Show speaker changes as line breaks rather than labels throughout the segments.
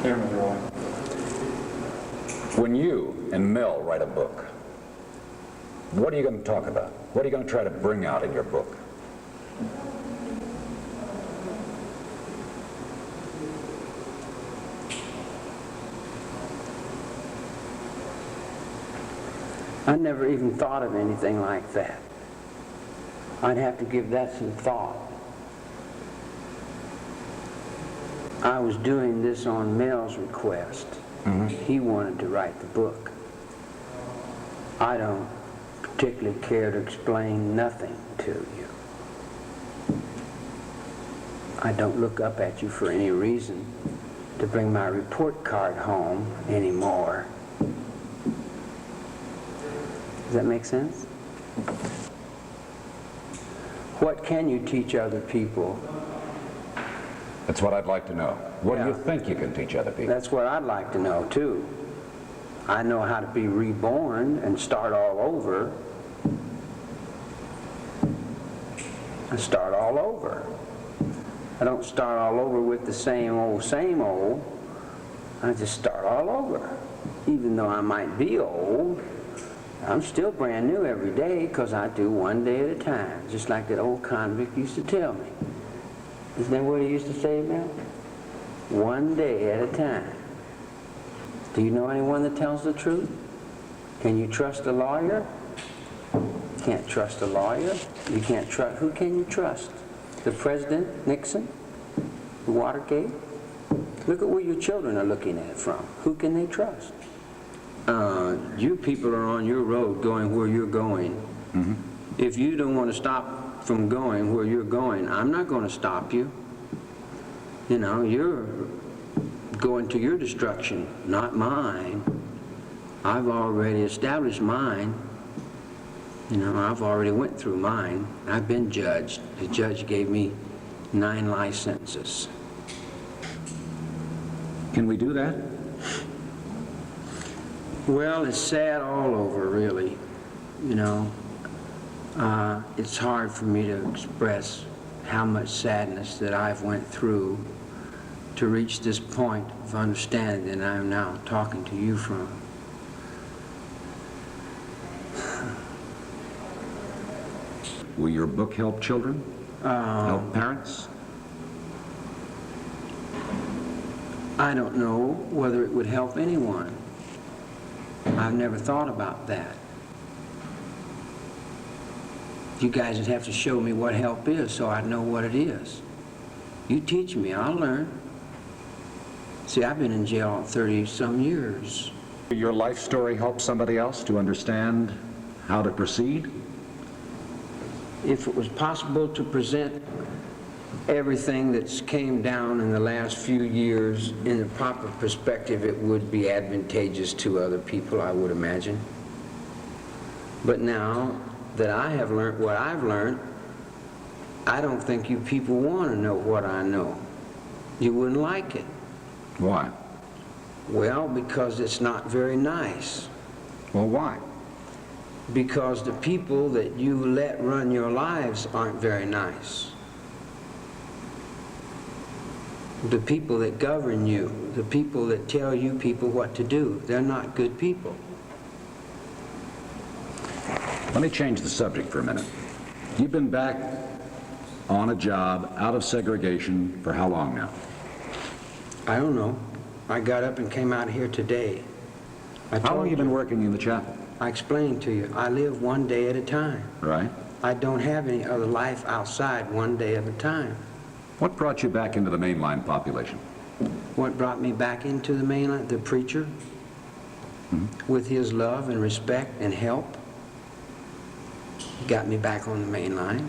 Camera's rolling.
When you and Mel write a book, what are you going to talk about? What are you going to try to bring out in your book?
I never even thought of anything like that. I'd have to give that some thought. I was doing this on Mel's request. He wanted to write the book. I don't particularly care to explain nothing to you. I don't look up at you for any reason to bring my report card home anymore. Does that make sense? What can you teach other people?
That's what I'd like to know. What do
Yeah.
you think you can teach other people?
That's what I'd like to know, too. I know how to be reborn and start all over. I start all over. I don't start all over with the same old, same old. I just start all over. Even though I might be old, I'm still brand new every day because I do one day at a time, just like that old convict used to tell me. Isn't that what he used to say, Mel? One day at a time. Do you know anyone that tells the truth? Can you trust a lawyer? Can't trust a lawyer. You can't trust. Who can you trust? The President, Nixon? Watergate? Look at where your children are looking at it from. Who can they trust? You people are on your road going where you're going. If you don't want to stop from going where you're going, I'm not going to stop you. You know, you're going to your destruction, not mine. I've already established mine. You know, I've already went through mine. I've been judged. The judge gave me 9 life sentences.
Can we do that?
Well, it's sad all over, really. You know, it's hard for me to express how much sadness that I've went through to reach this point of understanding that I'm now talking to you from.
Will your book help children? Help parents?
I don't know whether it would help anyone. I've never thought about that. You guys would have to show me what help is so I'd know what it is. You teach me, I'll learn. See, I've been in jail 30-some years.
Your life story help somebody else to understand how to proceed?
If it was possible to present everything that's came down in the last few years in the proper perspective, it would be advantageous to other people, I would imagine. But now that I have learned what I've learned, I don't think you people want to know what I know. You wouldn't like it.
Why?
Well, because it's not very nice.
Well, why?
Because the people that you let run your lives aren't very nice. The people that govern you, the people that tell you people what to do, they're not good people.
Let me change the subject for a minute. You've been back on a job out of segregation for how long now?
I don't know. I got up and came out here today.
How long have you been working in the chapel?
I explained to you, I live one day at a time.
Right.
I don't have any other life outside one day at a time.
What brought you back into the mainline population?
What brought me back into the mainline? The preacher, with his love and respect and help, got me back on the mainline.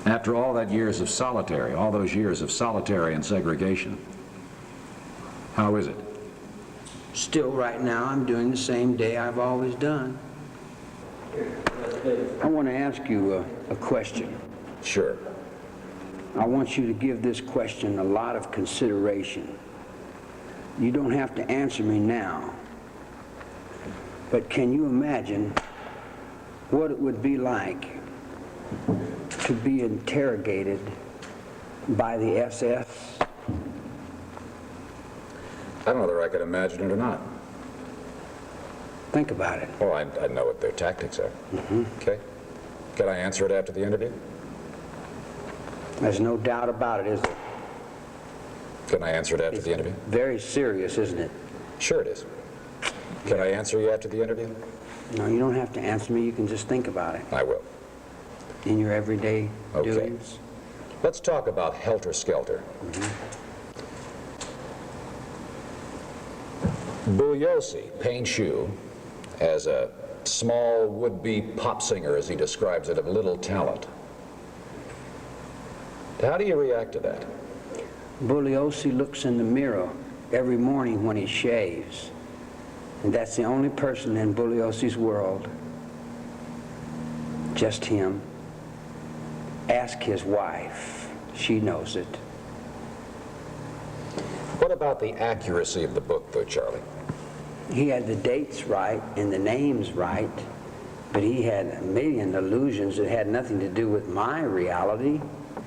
After all that years of solitary, all those years of solitary and segregation, how is it?
Still right now, I'm doing the same day I've always done. I want to ask you a question.
Sure.
I want you to give this question a lot of consideration. You don't have to answer me now, but can you imagine what it would be like to be interrogated by the SS?
I don't know whether I could imagine it or not.
Think about it.
Well, I know what their tactics are. Okay. Can I answer it after the interview?
There's no doubt about it, is there?
Can I answer it after the interview?
Very serious, isn't it?
Sure it is. Can I answer you after the interview?
No, you don't have to answer me. You can just think about it
I will.
in your everyday
Okay.
doings.
Let's talk about Helter Skelter. Bugliosi paints you as a small would-be pop singer, as he describes it, of little talent. How do you react to that?
Bugliosi looks in the mirror every morning when he shaves. And that's the only person in Bugliosi's world. Just him. Ask his wife. She knows it.
What about the accuracy of the book, though, Charlie?
He had the dates right and the names right, but he had a million illusions that had nothing to do with my reality.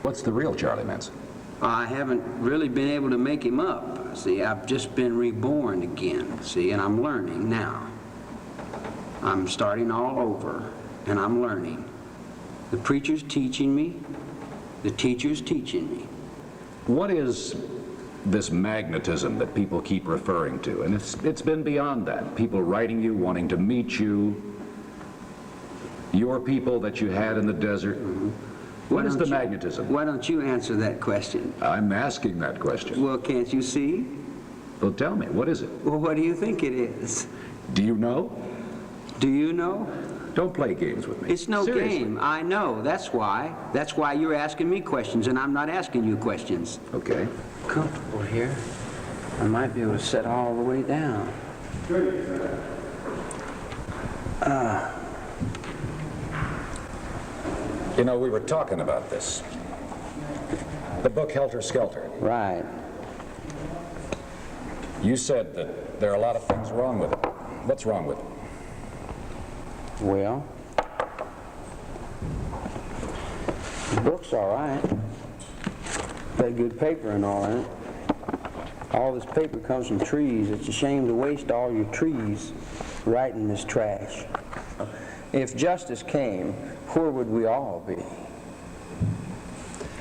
What's the real Charlie Manson?
I haven't really been able to make him up. See, I've just been reborn again, see, and I'm learning now. I'm starting all over, and I'm learning. The preacher's teaching me, the teacher's teaching me.
What is this magnetism that people keep referring to? And it's been beyond that. People writing you, wanting to meet you, your people that you had in the desert. What is the magnetism?
Why don't you answer that question?
I'm asking that question.
Well, can't you see?
Well, tell me, what is it?
Well, what do you think it is?
Do you know?
Do you know?
Don't play games with me.
It's no
Seriously.
game. I know. That's why. That's why you're asking me questions, and I'm not asking you questions.
Okay.
Comfortable here. I might be able to sit all the way down.
You know, we were talking about this. The book Helter Skelter.
Right.
You said that there are a lot of things wrong with it. What's wrong with it?
Well, the book's all right. Got good paper and all in it. All this paper comes from trees. It's a shame to waste all your trees writing this trash. If justice came, where would we all be?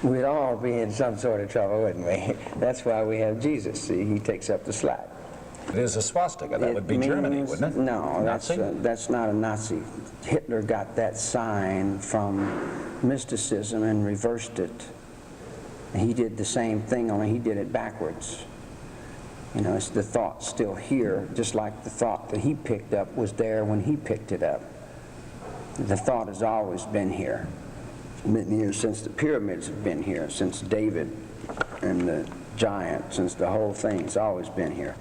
We'd all be in some sort of trouble, wouldn't we? That's why we have Jesus, see? He takes up the slack.
It is a swastika. That would be Germany, wouldn't it?
No,
Nazi?
that's not a Nazi. Hitler got that sign from mysticism and reversed it. He did the same thing, only he did it backwards. You know, it's the thought still here, just like the thought that he picked up was there when he picked it up. The thought has always been here. It's been here since the pyramids have been here, since David and the giant, since the whole thing's always been here.